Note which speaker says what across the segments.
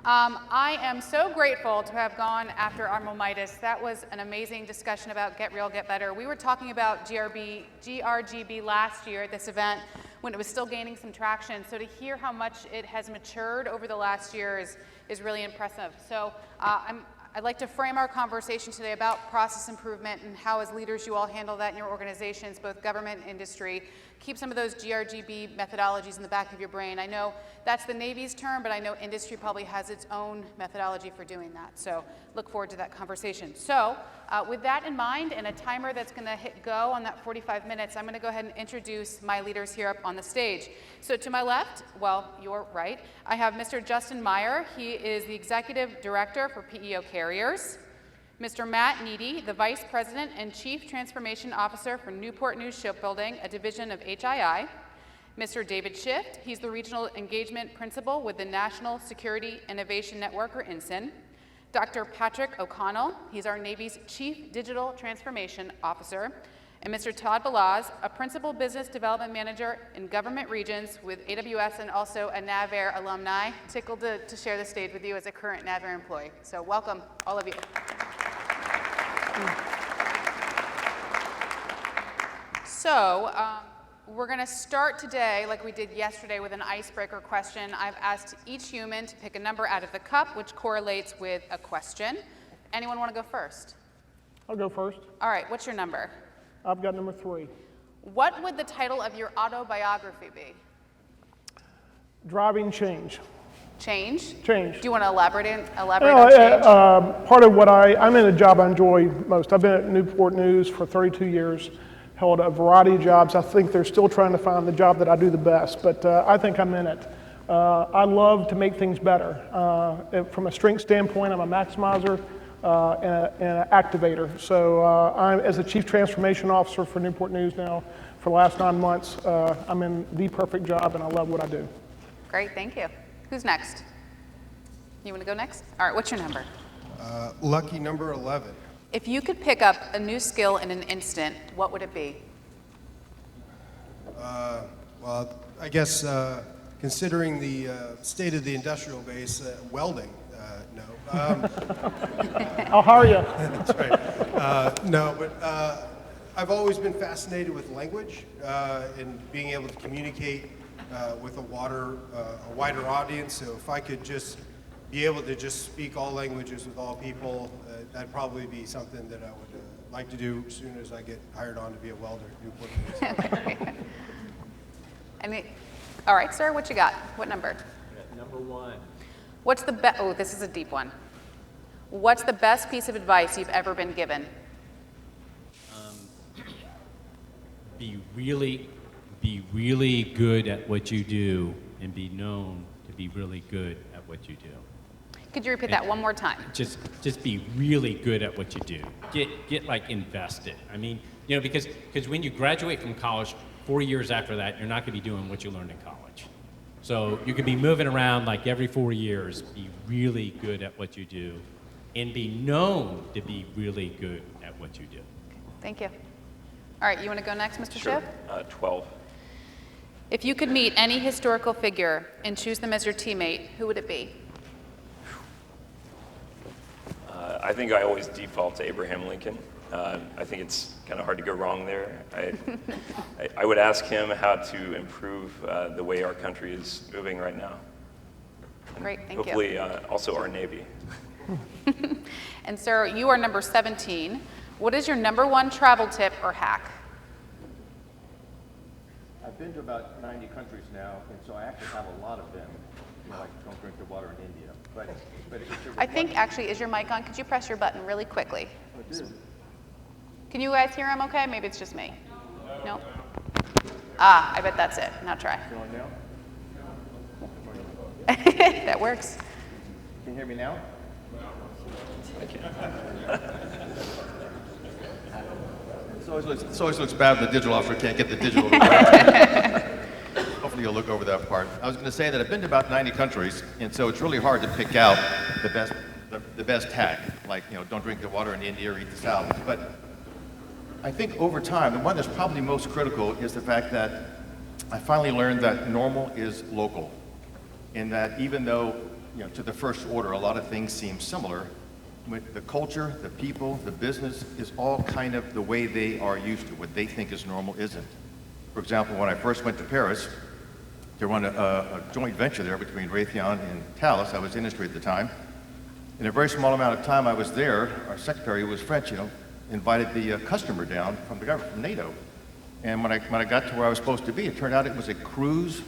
Speaker 1: I am so grateful to have gone after armamitis. That was an amazing discussion about Get Real, Get Better. We were talking about GRGB last year at this event when it was still gaining some traction. So to hear how much it has matured over the last year is really impressive. So I'd like to frame our conversation today about process improvement and how as leaders you all handle that in your organizations, both government and industry. Keep some of those GRGB methodologies in the back of your brain. I know that's the Navy's term, but I know industry probably has its own methodology for doing that. So look forward to that conversation. So with that in mind and a timer that's going to hit go on that 45 minutes, I'm going to go ahead and introduce my leaders here up on the stage. So to my left, well, your right, I have Mr. Justin Meyer. He is the Executive Director for PEO Carriers. Mr. Matt Needy, the Vice President and Chief Transformation Officer for Newport News Shipbuilding, a division of HII. Mr. David Schiff, he's the Regional Engagement Principal with the National Security Innovation Network, or NSIN. Dr. Patrick O'Connell, he's our Navy's Chief Digital Transformation Officer. And Mr. Todd Balazs, a Principal Business Development Manager in Government Regions with AWS and also a NAVAIR alumni. Tickled to share the stage with you as a current NAVAIR employee. So welcome, all of you. So we're going to start today, like we did yesterday, with an icebreaker question. I've asked each human to pick a number out of the cup, which correlates with a question. Anyone want to go first?
Speaker 2: I'll go first.
Speaker 1: All right, what's your number?
Speaker 2: I've got number 3.
Speaker 1: What would the title of your autobiography be?
Speaker 2: Driving change.
Speaker 1: Change?
Speaker 2: Change.
Speaker 1: Do you want to elaborate on change?
Speaker 2: Part of what I'm in a job I enjoy most. I've been at Newport News for 32 years, held a variety of jobs. I think they're still trying to find the job that I do the best, but I think I'm in it. I love to make things better. From a strength standpoint, I'm a maximizer and an activator. So I'm, as a Chief Transformation Officer for Newport News now for the last 9 months, I'm in the perfect job and I love what I do.
Speaker 1: Great, thank you. Who's next? You want to go next? All right, what's your number?
Speaker 3: Lucky number 11.
Speaker 1: If you could pick up a new skill in an instant, what would it be?
Speaker 3: Well, I guess considering the state of the industrial base, welding, no.
Speaker 2: I'll hire you.
Speaker 3: That's right. No, but I've always been fascinated with language and being able to communicate with a wider audience. So if I could just be able to just speak all languages with all people, that'd probably be something that I would like to do as soon as I get hired on to be a welder at Newport News.
Speaker 1: All right, sir, what you got? What number?
Speaker 4: Number 1.
Speaker 1: What's the best? Oh, this is a deep one. What's the best piece of advice you've ever been given?
Speaker 4: Be really good at what you do and be known to be really good at what you do.
Speaker 1: Could you repeat that one more time?
Speaker 4: Just be really good at what you do. Get like invested. I mean, because when you graduate from college, 4 years after that, you're not going to be doing what you learned in college. So you could be moving around like every 4 years. Be really good at what you do, and be known to be really good at what you do.
Speaker 1: Thank you. All right, you want to go next, Mr.
Speaker 5: Sure.
Speaker 1: Schiff?
Speaker 5: 12.
Speaker 1: If you could meet any historical figure and choose them as your teammate, who would it be?
Speaker 5: I think I always default to Abraham Lincoln. I think it's kind of hard to go wrong there. I would ask him how to improve the way our country is moving right now.
Speaker 1: Great, thank
Speaker 5: Hopefully,
Speaker 1: you.
Speaker 5: also our Navy.
Speaker 1: And sir, you are number 17. What is your number 1 travel tip or hack?
Speaker 6: I've been to about 90 countries now, and so I actually have a lot of them. Like don't drink the water in India. But
Speaker 1: I think actually, is your mic on? Could you press your button really quickly?
Speaker 6: it is.
Speaker 1: Can you guys hear him okay? Maybe it's just me. No? Ah, I bet that's it. Now try.
Speaker 6: Going now?
Speaker 1: That works.
Speaker 6: Can you hear me now? It always looks bad when the digital officer can't get the digital to work. Hopefully you'll look over that part. I was going to say that I've been to about 90 countries, and so it's really hard to pick out the best hack, like, don't drink the water in India or eat the salads. But I think over time, the one that's probably most critical is the fact that I finally learned that normal is local, in that even though to the first order, a lot of things seem similar. With the culture, the people, the business is all kind of the way they are used to. What they think is normal isn't. For example, when I first went to Paris to run a joint venture there between Raytheon and Thales, I was industry at the time. In a very small amount of time I was there, our secretary, who was French, invited the customer down from the government, from NATO. And when I got to where I was supposed to be, it turned out it was a cruise,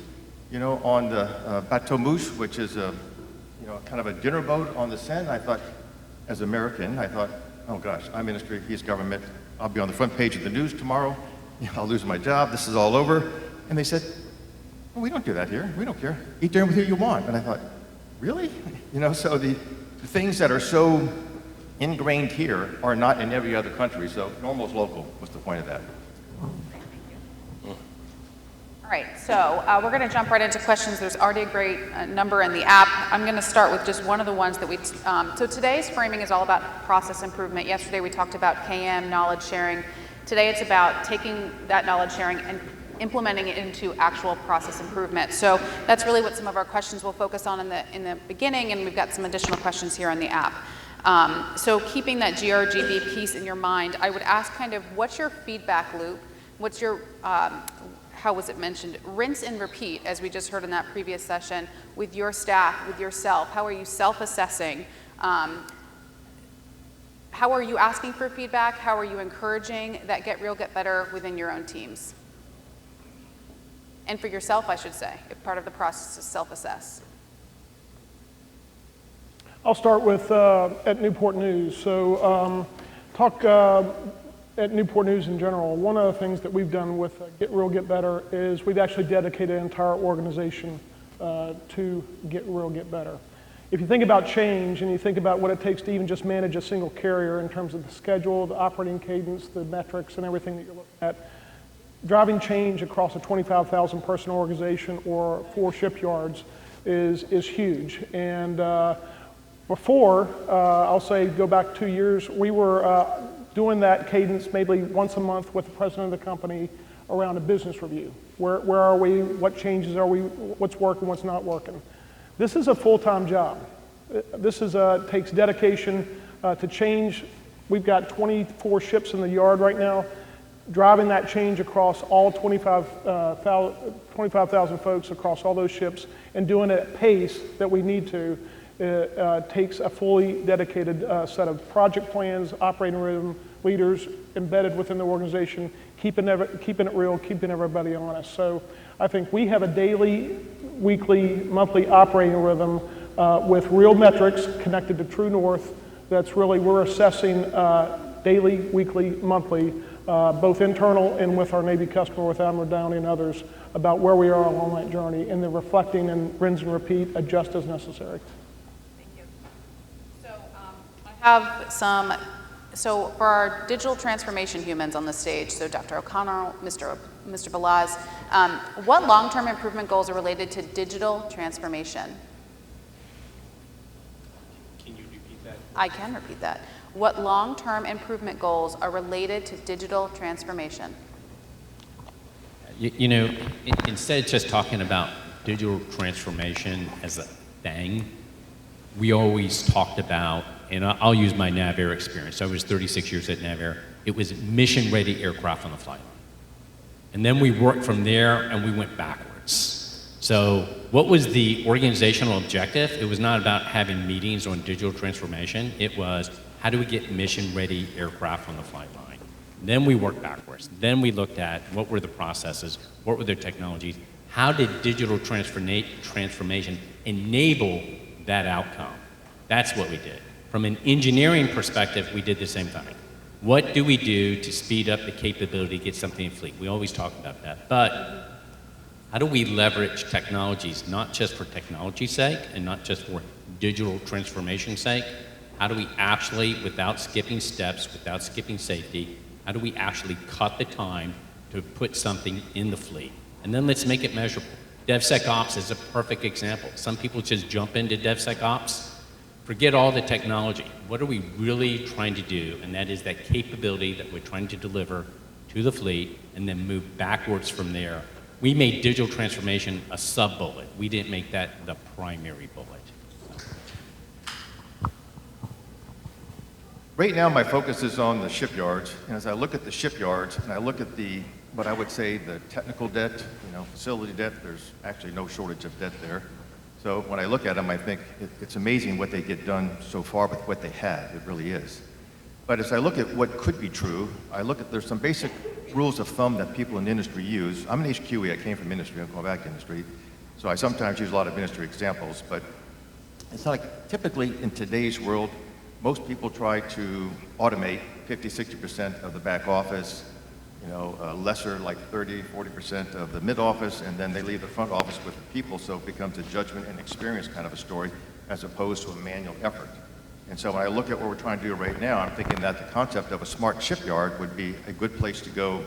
Speaker 6: on the Bateau Mouche, which is a, kind of a dinner boat on the Seine. I thought, as an American, I thought, oh gosh, I'm industry, he's government. I'll be on the front page of the news tomorrow. I'll lose my job. This is all over. And they said, oh, we don't do that here. We don't care. Eat dinner with who you want. And I thought, really? So the things that are so ingrained here are not in every other country. So normal is local was the point of that.
Speaker 1: All right, so we're going to jump right into questions. There's already a great number in the app. I'm going to start with just one of the ones that we, so today's framing is all about process improvement. Yesterday we talked about KM, knowledge sharing. Today it's about taking that knowledge sharing and implementing it into actual process improvement. So that's really what some of our questions will focus on in the beginning, and we've got some additional questions here on the app. So keeping that GRGB piece in your mind, I would ask kind of what's your feedback loop? What's your, how was it mentioned? Rinse and repeat, as we just heard in that previous session, with your staff, with yourself. How are you self-assessing? How are you asking for feedback? How are you encouraging that get real, get better within your own teams? And for yourself, I should say, if part of the process is self-assess.
Speaker 2: I'll start with at Newport News. So talk at Newport News in general. One of the things that we've done with Get Real, Get Better is we've actually dedicated an entire organization to Get Real, Get Better. If you think about change and you think about what it takes to even just manage a single carrier in terms of the schedule, the operating cadence, the metrics, and everything that you're looking at, driving change across a 25,000 person organization or 4 shipyards is huge. And before, I'll say go back 2 years, we were doing that cadence maybe once a month with the president of the company around a business review. Where are we? What changes are we? What's working? What's not working? This is a full-time job. This takes dedication to change. We've got 24 ships in the yard right now. Driving that change across all 25,000 folks across all those ships and doing it at pace that we need to takes a fully dedicated set of project plans, operating rhythm, leaders embedded within the organization, keeping it real, keeping everybody honest. So I think we have a daily, weekly, monthly operating rhythm with real metrics connected to True North. That's really, we're assessing daily, weekly, monthly, both internal and with our Navy customer, with Admiral Downey and others, about where we are along that journey, and then reflecting and rinse and repeat, adjust as necessary.
Speaker 1: Thank you. So I have some, so for our digital transformation humans on the stage, so Dr. O'Connell, Mr. Balazs, what long-term improvement goals are related to digital transformation?
Speaker 4: Can you repeat that?
Speaker 1: I can repeat that. What long-term improvement goals are related to digital transformation?
Speaker 4: Instead of just talking about digital transformation as a thing, we always talked about, and I'll use my NavAir experience. I was 36 years at NavAir. It was mission-ready aircraft on the flight line. And then we worked from there and we went backwards. So what was the organizational objective? It was not about having meetings on digital transformation. It was, how do we get mission-ready aircraft on the flight line? Then we worked backwards. Then we looked at what were the processes, what were their technologies, how did digital transformation enable that outcome? That's what we did. From an engineering perspective, we did the same thing. What do we do to speed up the capability to get something in fleet? We always talk about that. But how do we leverage technologies, not just for technology's sake and not just for digital transformation's sake? How do we actually, without skipping steps, without skipping safety, how do we actually cut the time to put something in the fleet? And then let's make it measurable. DevSecOps is a perfect example. Some people just jump into DevSecOps. Forget all the technology. What are we really trying to do? And that is that capability that we're trying to deliver to the fleet and then move backwards from there. We made digital transformation a sub-bullet. We didn't make that the primary bullet.
Speaker 6: Right now, my focus is on the shipyards, and as I look at the shipyards, and I look at the, what I would say, the technical debt, facility debt, there's actually no shortage of debt there. So when I look at them, I think it's amazing what they get done so far with what they have. It really is. But as I look at what could be true, I look at, there's some basic rules of thumb that people in the industry use. I'm an HQE, I came from industry, I'm going back to industry. So I sometimes use a lot of industry examples, but it's not like, typically in today's world, most people try to automate 50, 60% of the back office, lesser like 30, 40% of the mid office, and then they leave the front office with the people, so it becomes a judgment and experience kind of a story as opposed to a manual effort. And so when I look at what we're trying to do right now, I'm thinking that the concept of a smart shipyard would be a good place to go,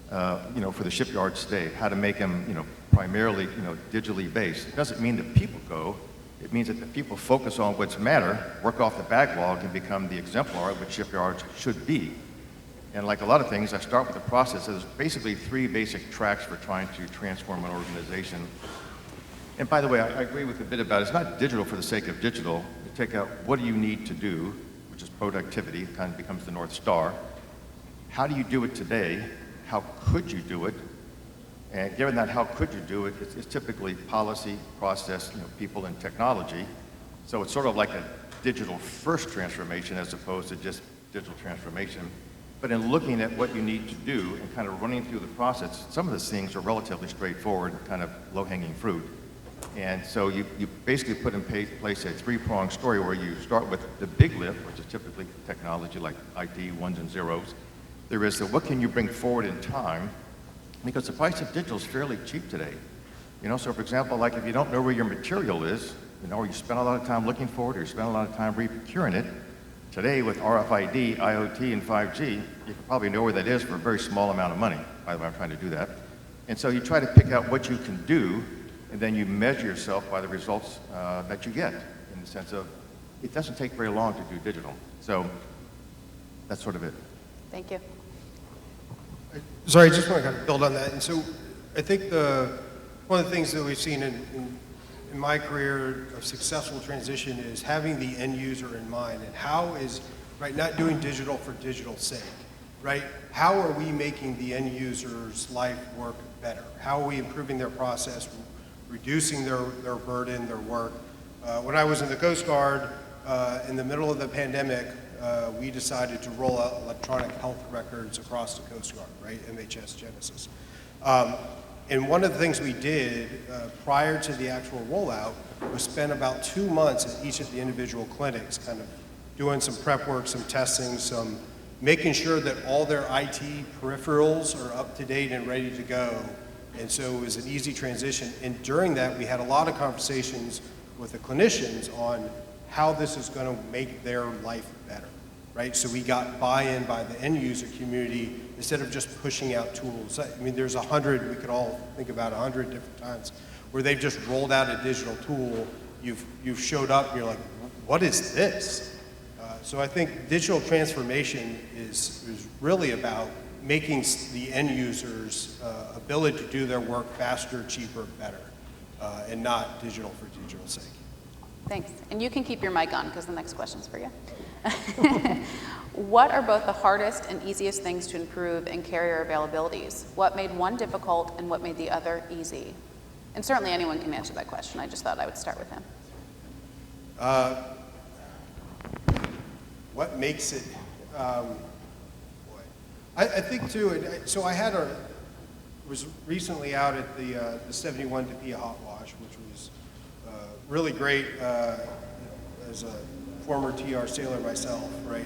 Speaker 6: for the shipyards today, how to make them, primarily, digitally based. It doesn't mean that people go. It means that the people focus on what's matter, work off the backlog, and become the exemplar of what shipyards should be. And like a lot of things, I start with the process. There's basically 3 basic tracks for trying to transform an organization. And by the way, I agree with a bit about it's not digital for the sake of digital. You take out what do you need to do, which is productivity, it kind of becomes the North Star. How do you do it today? How could you do it? And given that how could you do it, it's typically policy, process, people, and technology. So it's sort of like a digital first transformation as opposed to just digital transformation. But in looking at what you need to do and kind of running through the process, some of these things are relatively straightforward and kind of low-hanging fruit. And so you basically put in place a 3-pronged story where you start with the big lift, which is typically technology like IT, ones and zeros. There is the what can you bring forward in time, because the price of digital is fairly cheap today. So for example, like if you don't know where your material is, or you spend a lot of time looking for it, or you spend a lot of time re-procuring it, today with RFID, IoT, and 5G, you can probably know where that is for a very small amount of money. By the way, I'm trying to do that. And so you try to pick out what you can do, and then you measure yourself by the results that you get, in the sense of it doesn't take very long to do digital. So that's sort of it.
Speaker 1: Thank you.
Speaker 3: Sorry, I just want to kind of build on that. And so I think one of the things that we've seen in my career of successful transition is having the end user in mind, and how is, right, not doing digital for digital's sake, right? How are we making the end user's life work better? How are we improving their process, reducing their burden, their work? When I was in the Coast Guard, in the middle of the pandemic, we decided to roll out electronic health records across the Coast Guard, right, MHS Genesis. And one of the things we did prior to the actual rollout was spend about 2 months at each of the individual clinics, kind of doing some prep work, some testing, some making sure that all their IT peripherals are up to date and ready to go. And so it was an easy transition. And during that, we had a lot of conversations with the clinicians on how this is going to make their life better, right? So we got buy-in by the end user community instead of just pushing out tools. I mean, there's 100, we could all think about 100 different times where they've just rolled out a digital tool. You've showed up and you're like, what is this? So I think digital transformation is really about making the end user's ability to do their work faster, cheaper, better, and not digital for digital's sake.
Speaker 1: Thanks. And you can keep your mic on because the next question's for you. What are both the hardest and easiest things to improve in carrier availabilities? What made one difficult and what made the other easy? And certainly anyone can answer that question. I just thought I would start with him.
Speaker 3: What makes it, I think too, so I was recently out at the 71 Tapia Hot Wash, which was really great as a former TR sailor myself, right?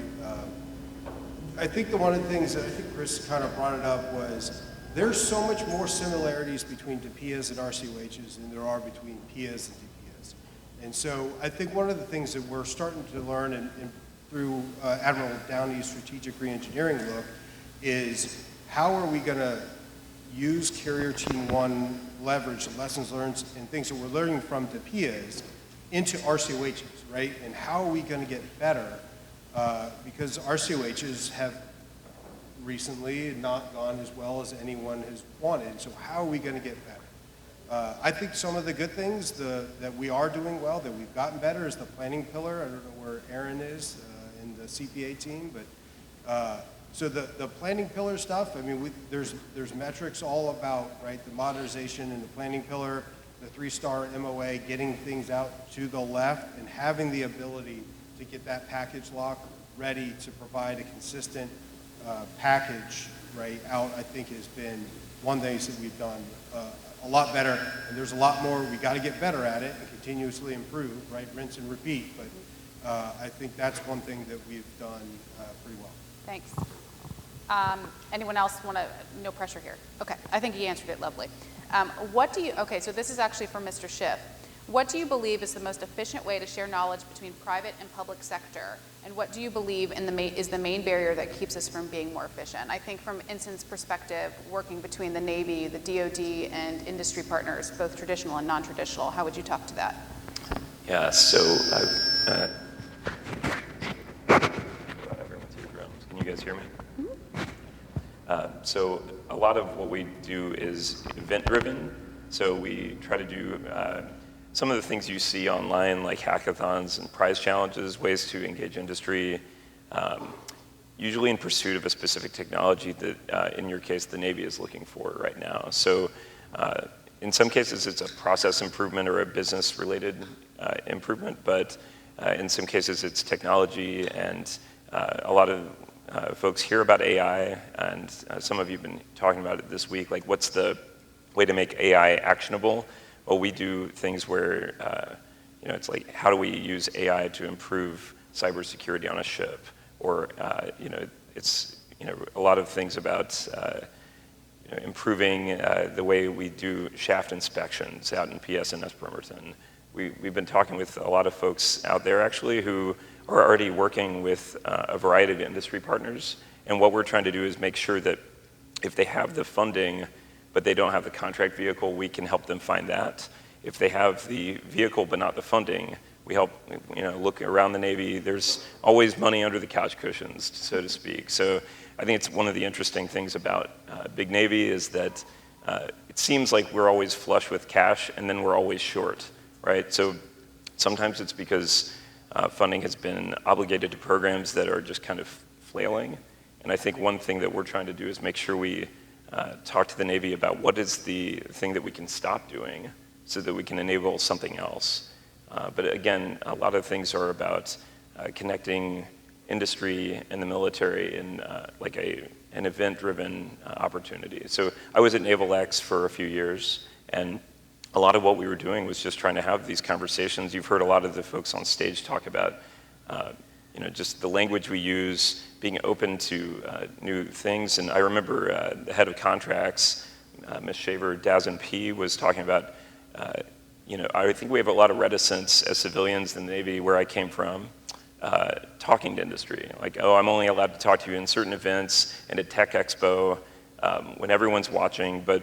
Speaker 3: I think one of the things that I think Chris kind of brought it up was there's so much more similarities between Tapias and RCOHs than there are between PIAs and DPIAs. And so I think one of the things that we're starting to learn and through Admiral Downey's strategic reengineering look is how are we going to use Carrier Team 1 leverage, the lessons learned and things that we're learning from Tapias into RCOHs, right? And how are we going to get better? Because RCOHs have recently not gone as well as anyone has wanted. So how are we going to get better? I think some of the good things that we are doing well, that we've gotten better, is the planning pillar. I don't know where Aaron is and the CPA team. But so the planning pillar stuff, I mean, there's metrics all about, right, the modernization and the planning pillar, the 3-star MOA, getting things out to the left, and having the ability to get that package lock ready to provide a consistent package, right, out, I think has been one thing that we've done a lot better, and there's a lot more. We got to get better at it and continuously improve, right, rinse and repeat, but I think that's one thing that we've done pretty well.
Speaker 1: Thanks. Anyone else want to, no pressure here. Okay, I think he answered it lovely. Okay, so this is actually from Mr. Schiff. What do you believe is the most efficient way to share knowledge between private and public sector? And what do you believe is the main barrier that keeps us from being more efficient? I think from NSIN's perspective, working between the Navy, the DoD, and industry partners, both traditional and non-traditional, how would you talk to that?
Speaker 5: Yeah, so can you guys hear me? So a lot of what we do is event-driven. So we try to do some of the things you see online, like hackathons and prize challenges, ways to engage industry, usually in pursuit of a specific technology that, in your case, the Navy is looking for right now. So in some cases, it's a process improvement or a business-related improvement, but in some cases, it's technology, and a lot of folks hear about AI, and some of you have been talking about it this week, like what's the way to make AI actionable? Well, we do things where, it's like, how do we use AI to improve cybersecurity on a ship? Or, it's, a lot of things about improving the way we do shaft inspections out in PSNS Bremerton. We've been talking with a lot of folks out there, actually, who are already working with a variety of industry partners. And what we're trying to do is make sure that if they have the funding, but they don't have the contract vehicle, we can help them find that. If they have the vehicle but not the funding, we help, look around the Navy. There's always money under the couch cushions, so to speak. So I think it's one of the interesting things about Big Navy is that it seems like we're always flush with cash and then we're always short, right? So sometimes it's because funding has been obligated to programs that are just kind of flailing. And I think one thing that we're trying to do is make sure we talk to the Navy about what is the thing that we can stop doing so that we can enable something else. But again, a lot of things are about connecting industry and the military in like an event-driven opportunity. So I was at Naval X for a few years, and a lot of what we were doing was just trying to have these conversations. You've heard a lot of the folks on stage talk about just the language we use, being open to new things. And I remember the head of contracts, Ms. Shaver, Dazn P, was talking about, I think we have a lot of reticence as civilians in the Navy, where I came from, talking to industry. Like, oh, I'm only allowed to talk to you in certain events and at Tech Expo when everyone's watching. But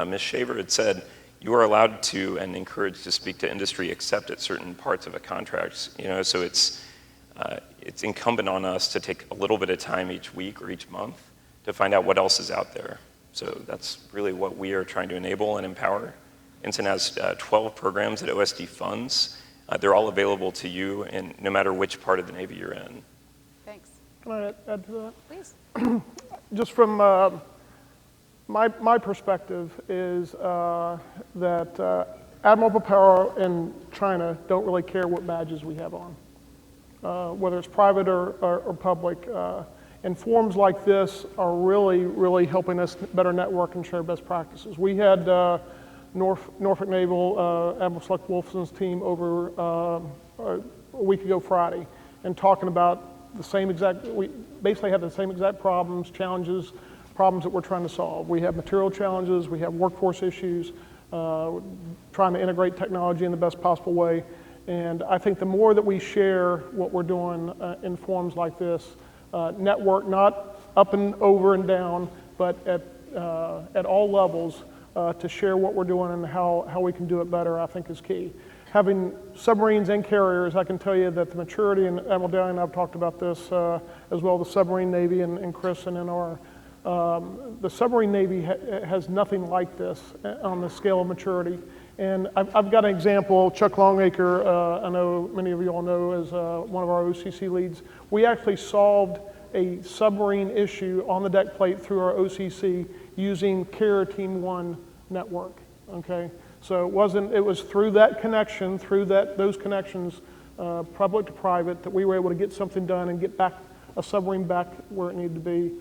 Speaker 5: Ms. Shaver had said, you are allowed to and encouraged to speak to industry except at certain parts of a contract. So it's incumbent on us to take a little bit of time each week or each month to find out what else is out there. So that's really what we are trying to enable and empower. NSIN has 12 programs that OSD funds. They're all available to you, and no matter which part of the Navy you're in.
Speaker 1: Thanks.
Speaker 2: Can I add to that?
Speaker 1: Please.
Speaker 2: Just from my perspective is that Admiral Paparo and China don't really care what badges we have on, whether it's private or public. And forums like this are really helping us better network and share best practices. We had Norfolk Naval Admiral Select Wolfson's team over a week ago Friday, and talking about the same exact, we basically have the same exact problems that we're trying to solve. We have material challenges, we have workforce issues, trying to integrate technology in the best possible way. And I think the more that we share what we're doing in forums like this, network not up and over and down, but at all levels, to share what we're doing and how we can do it better, I think is key. Having submarines and carriers, I can tell you that the maturity, and Admiral Dowling and I have talked about this as well, the submarine Navy and Chris and NR. The submarine Navy has nothing like this on the scale of maturity. And I've got an example. Chuck Longacre, I know many of you all know, as one of our OCC leads. We actually solved a submarine issue on the deck plate through our OCC using Carrier Team 1 network, okay? So it was through that connection, those connections, public to private, that we were able to get something done and get a submarine back where it needed to be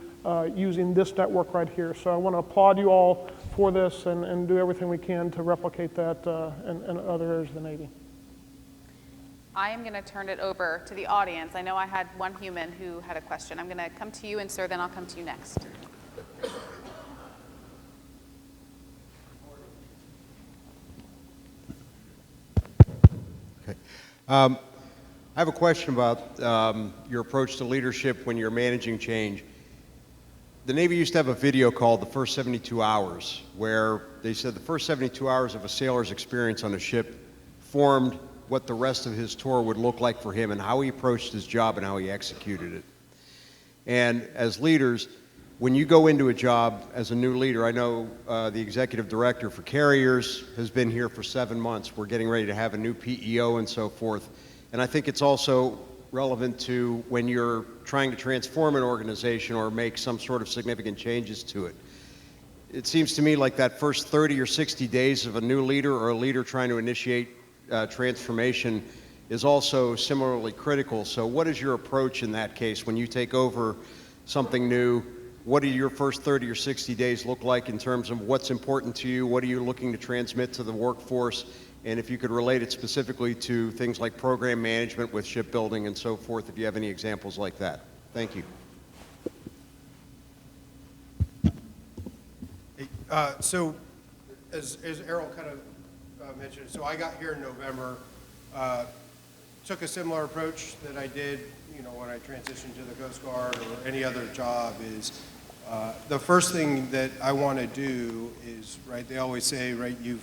Speaker 2: using this network right here. So I want to applaud you all for this and do everything we can to replicate that in other areas of the Navy.
Speaker 1: I am going to turn it over to the audience. I know I had one human who had a question. I'm going to come to you, and sir, then I'll come to you next.
Speaker 7: Okay. I have a question about your approach to leadership when you're managing change. The Navy used to have a video called The First 72 Hours, where they said the first 72 hours of a sailor's experience on a ship formed what the rest of his tour would look like for him and how he approached his job and how he executed it. And as leaders, when you go into a job as a new leader, I know the executive director for carriers has been here for 7 months. We're getting ready to have a new PEO and so forth. And I think it's also relevant to when you're trying to transform an organization or make some sort of significant changes to it. It seems to me like that first 30 or 60 days of a new leader or a leader trying to initiate transformation is also similarly critical. So what is your approach in that case when you take over something new? What do your first 30 or 60 days look like in terms of what's important to you? What are you looking to transmit to the workforce? And if you could relate it specifically to things like program management with shipbuilding and so forth, if you have any examples like that. Thank you.
Speaker 3: So as Errol kind of mentioned, so I got here in November, took a similar approach that I did, when I transitioned to the Coast Guard or any other job is the first thing that I want to do is, right, they always say, right, you're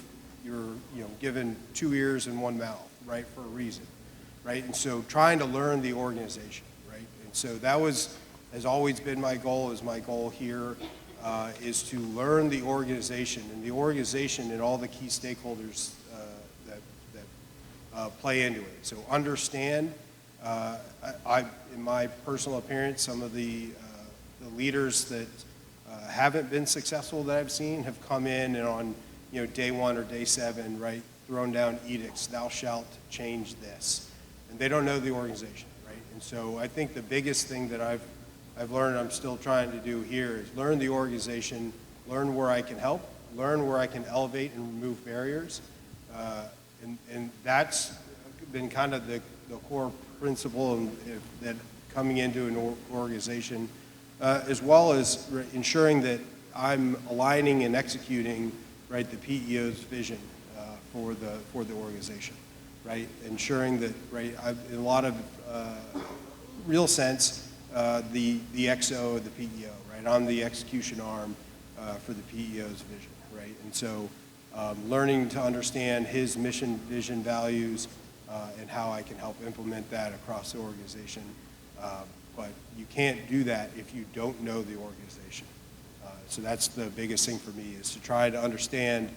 Speaker 3: given 2 ears and 1 mouth, right, for a reason, right? And so trying to learn the organization, right? And so that has always been my goal, here, is to learn the organization and the organization and all the key stakeholders that play into it. So understand, in my personal appearance, some of the leaders that haven't been successful that I've seen have come in and on day 1 or day 7, right, thrown down edicts, thou shalt change this. And they don't know the organization, right? And so I think the biggest thing that I've learned, I'm still trying to do here, is learn the organization, learn where I can help, learn where I can elevate and remove barriers. And that's been kind of the core principle that coming into an organization, as well as ensuring that I'm aligning and executing, right, the PEO's vision for the organization, right? Ensuring that, right, in a lot of real sense, the XO, the PEO, right? I'm the execution arm for the PEO's vision, right? And so learning to understand his mission, vision, values, and how I can help implement that across the organization. But you can't do that if you don't know the organization. So that's the biggest thing for me, is to try to understand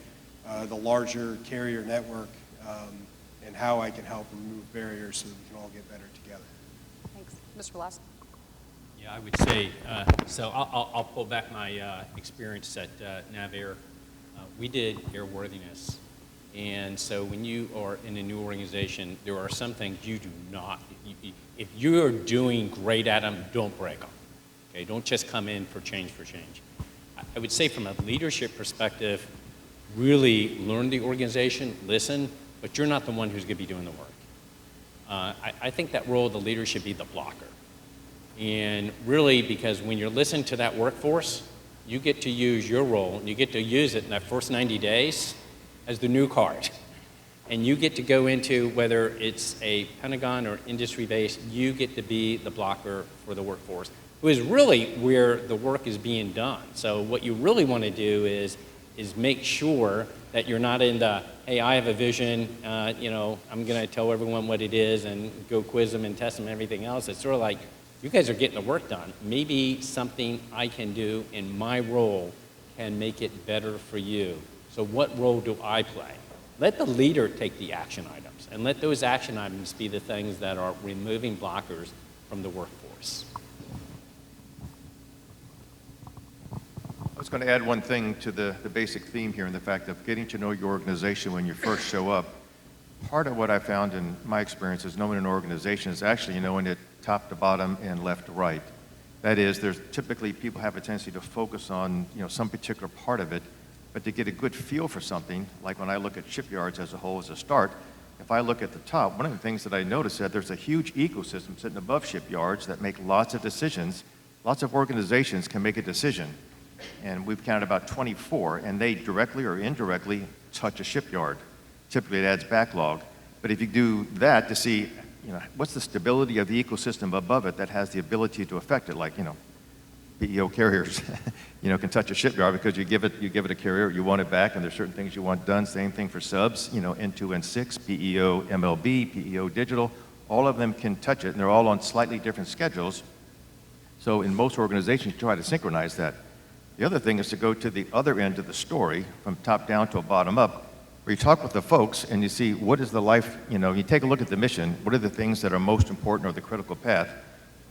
Speaker 3: the larger carrier network and how I can help remove barriers so that we can all get better together.
Speaker 1: Thanks. Mr. Balazs?
Speaker 4: Yeah, I would say, so I'll pull back my experience at NavAir. We did airworthiness. And so when you are in a new organization, there are some things you do not, if you are doing great at them, don't break them. Okay, don't just come in for change. I would say from a leadership perspective, really learn the organization, listen, but you're not the one who's going to be doing the work. I think that role of the leader should be the blocker. And really, because when you're listening to that workforce, you get to use your role, and you get to use it in that first 90 days as the new card. And you get to go into, whether it's a Pentagon or industry base, you get to be the blocker for the workforce, who is really where the work is being done. So what you really want to do is make sure that you're not in the, hey, I have a vision, I'm going to tell everyone what it is and go quiz them and test them and everything else. It's sort of like, you guys are getting the work done. Maybe something I can do in my role can make it better for you. So what role do I play? Let the leader take the action items, and let those action items be the things that are removing blockers from the workforce.
Speaker 6: I was going to add one thing to the basic theme here, and the fact of getting to know your organization when you first show up. Part of what I found in my experience is knowing an organization is actually knowing it top to bottom and left to right. That is, there's typically people have a tendency to focus on some particular part of it, but to get a good feel for something, like when I look at shipyards as a whole as a start, if I look at the top, one of the things that I noticed is that there's a huge ecosystem sitting above shipyards that make lots of decisions. Lots of organizations can make a decision, and we've counted about 24, and they directly or indirectly touch a shipyard. Typically it adds backlog, but if you do that to see what's the stability of the ecosystem above it that has the ability to affect it, like PEO carriers can touch a shipyard because you give it a carrier, you want it back, and there's certain things you want done. Same thing for subs, N2, N6, PEO MLB, PEO digital, all of them can touch it, and they're all on slightly different schedules. So in most organizations, you try to synchronize that. The other thing is to go to the other end of the story, from top down to bottom up, where you talk with the folks and you see what is the life, you take a look at the mission, what are the things that are most important or the critical path,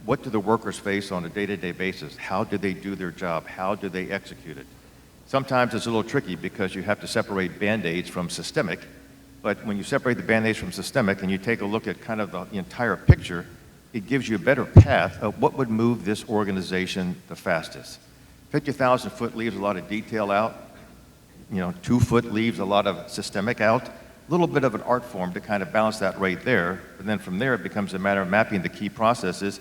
Speaker 6: what do the workers face on a day-to-day basis, how do they do their job, how do they execute it. Sometimes it's a little tricky because you have to separate Band-Aids from systemic, but when you separate the Band-Aids from systemic and you take a look at kind of the entire picture, it gives you a better path of what would move this organization the fastest. 50,000 foot leaves a lot of detail out. 2 foot leaves a lot of systemic out. A little bit of an art form to kind of balance that right there. And then from there, it becomes a matter of mapping the key processes,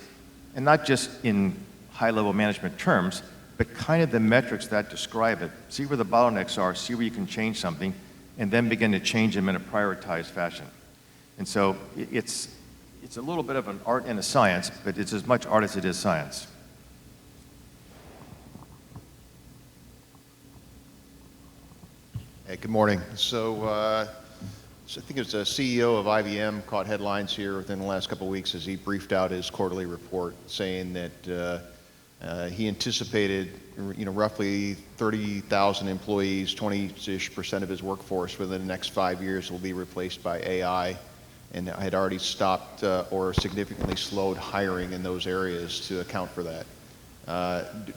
Speaker 6: and not just in high-level management terms, but kind of the metrics that describe it. See where the bottlenecks are, see where you can change something, and then begin to change them in a prioritized fashion. And so it's a little bit of an art and a science, but it's as much art as it is science.
Speaker 8: Hey, good morning. So I think it was the CEO of IBM caught headlines here within the last couple of weeks as he briefed out his quarterly report, saying that he anticipated, roughly 30,000 employees, 20-ish% of his workforce within the next 5 years will be replaced by AI, and had already stopped or significantly slowed hiring in those areas to account for that.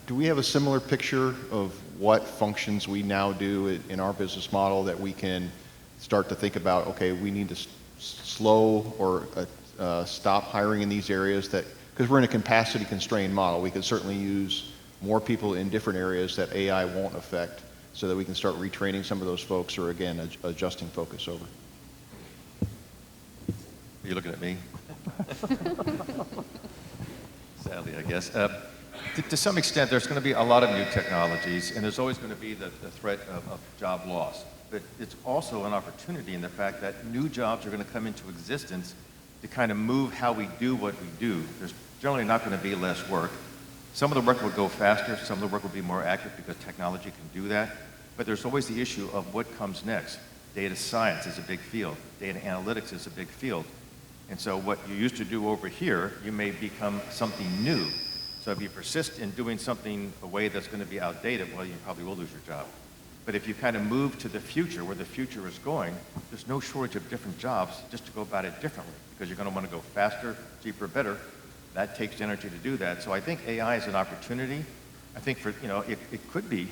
Speaker 8: Do we have a similar picture of what functions we now do in our business model that we can start to think about, okay, we need to slow or stop hiring in these areas, that because we're in a capacity constrained model, we can certainly use more people in different areas that AI won't affect, so that we can start retraining some of those folks, or again, adjusting focus over.
Speaker 6: Are you looking at me? Sadly, I guess. To some extent, there's going to be a lot of new technologies, and there's always going to be the threat of job loss. But it's also an opportunity in the fact that new jobs are going to come into existence to kind of move how we do what we do. There's generally not going to be less work. Some of the work will go faster, some of the work will be more accurate because technology can do that. But there's always the issue of what comes next. Data science is a big field. Data analytics is a big field. And so what you used to do over here, you may become something new. So if you persist in doing something a way that's going to be outdated, well, you probably will lose your job. But if you kind of move to the future, where the future is going, there's no shortage of different jobs just to go about it differently, because you're going to want to go faster, cheaper, better. That takes energy to do that. So I think AI is an opportunity. I think for, it could be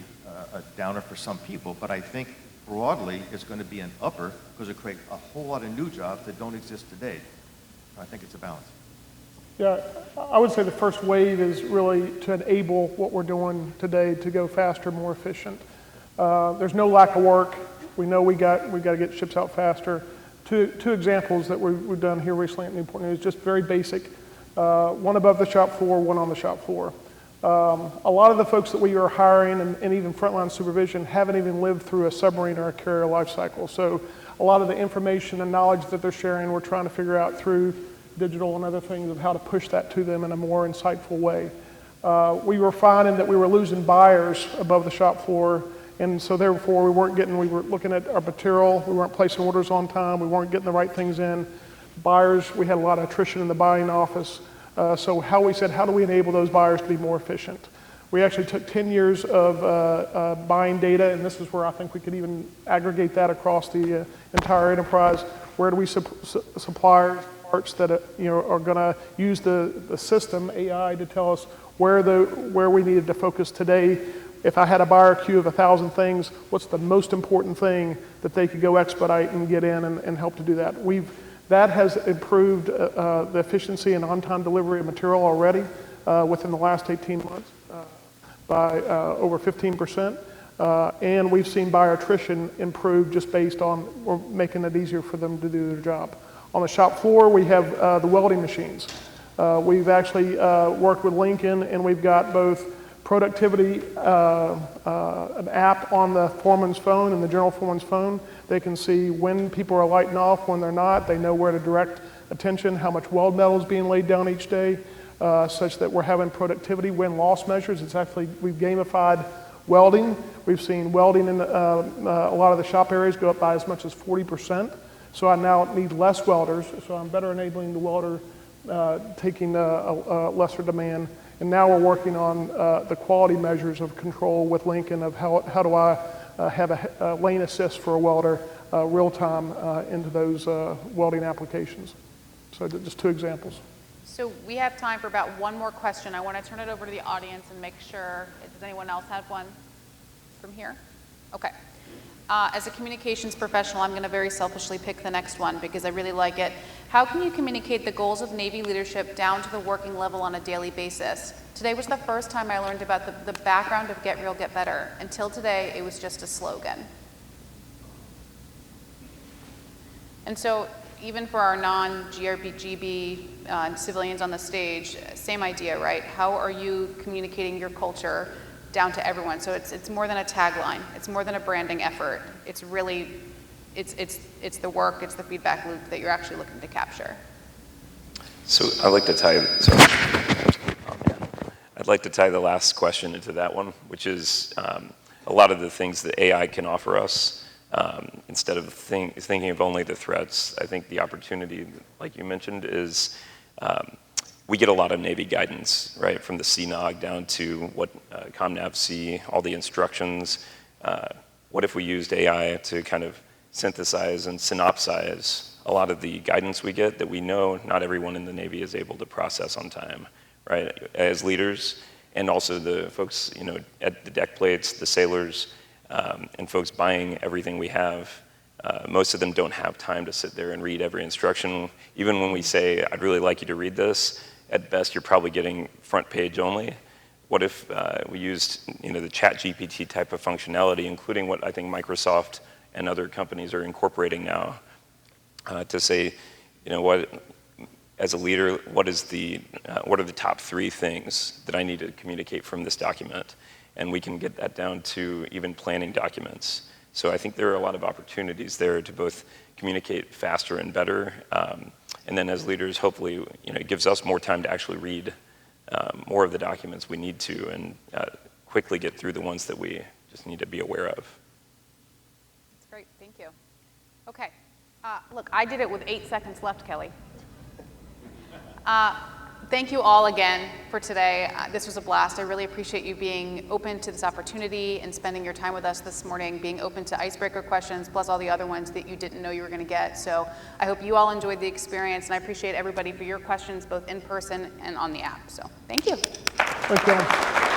Speaker 6: a downer for some people, but I think broadly it's going to be an upper, because it creates a whole lot of new jobs that don't exist today. I think it's a balance.
Speaker 2: Yeah, I would say the first wave is really to enable what we're doing today to go faster, more efficient. There's no lack of work. We know we got to get ships out faster. Two examples that we've done here recently at Newport News, just very basic. One above the shop floor, one on the shop floor. A lot of the folks that we are hiring and even frontline supervision haven't even lived through a submarine or a carrier life cycle. So a lot of the information and knowledge that they're sharing, we're trying to figure out through digital and other things of how to push that to them in a more insightful way. We were finding that we were losing buyers above the shop floor, and so therefore we were looking at our material, we weren't placing orders on time, we weren't getting the right things in. Buyers, we had a lot of attrition in the buying office. So how do we enable those buyers to be more efficient? We actually took 10 years of buying data, and this is where I think we could even aggregate that across the entire enterprise. Where do we supply parts that are going to use the system, AI, to tell us where we needed to focus today. If I had a buyer queue of 1,000 things, what's the most important thing that they could go expedite and get in and help to do that? That has improved the efficiency and on-time delivery of material already within the last 18 months by over 15%. And we've seen buyer attrition improve just based on we're making it easier for them to do their job. On the shop floor, we have the welding machines. We've actually worked with Lincoln, and we've got both productivity, an app on the foreman's phone and the general foreman's phone. They can see when people are lighting off, when they're not. They know where to direct attention, how much weld metal is being laid down each day, such that we're having productivity win-loss measures. It's actually, we've gamified welding. We've seen welding in a lot of the shop areas go up by as much as 40%. So I now need less welders, so I'm better enabling the welder, taking a lesser demand. And now we're working on the quality measures of control with Lincoln of how do I have a lane assist for a welder real time into those welding applications. So just two examples.
Speaker 1: So we have time for about one more question. I want to turn it over to the audience and make sure, does anyone else have one from here? Okay. As a communications professional, I'm going to very selfishly pick the next one because I really like it. How can you communicate the goals of Navy leadership down to the working level on a daily basis? Today was the first time I learned about the background of Get Real, Get Better. Until today, it was just a slogan. And so even for our non-GRB civilians on the stage, same idea, right? How are you communicating your culture down to everyone? So it's more than a tagline. It's more than a branding effort. It's really, it's the work, it's the feedback loop that you're actually looking to capture.
Speaker 5: So I'd like to tie the last question into that one, which is a lot of the things that AI can offer us. Instead of thinking of only the threats, I think the opportunity, like you mentioned, is we get a lot of Navy guidance, right, from the CNOG down to what ComNav see, all the instructions. What if we used AI to kind of synthesize and synopsize a lot of the guidance we get that we know not everyone in the Navy is able to process on time, right? As leaders, and also the folks, at the deck plates, the sailors, and folks buying everything we have, most of them don't have time to sit there and read every instruction. Even when we say, I'd really like you to read this, at best you're probably getting front page only. What if we used the ChatGPT type of functionality, including what I think Microsoft and other companies are incorporating now, to say, what, as a leader, what are the top 3 things that I need to communicate from this document? And we can get that down to even planning documents. So I think there are a lot of opportunities there to both communicate faster and better. And then as leaders, hopefully, it gives us more time to actually read more of the documents we need to and quickly get through the ones that we just need to be aware of.
Speaker 1: That's great, thank you. Okay, look, I did it with 8 seconds left, Kelly. Thank you all again for today. This was a blast. I really appreciate you being open to this opportunity and spending your time with us this morning, being open to icebreaker questions, plus all the other ones that you didn't know you were going to get. So I hope you all enjoyed the experience, and I appreciate everybody for your questions, both in person and on the app. So thank you.
Speaker 2: Thank you.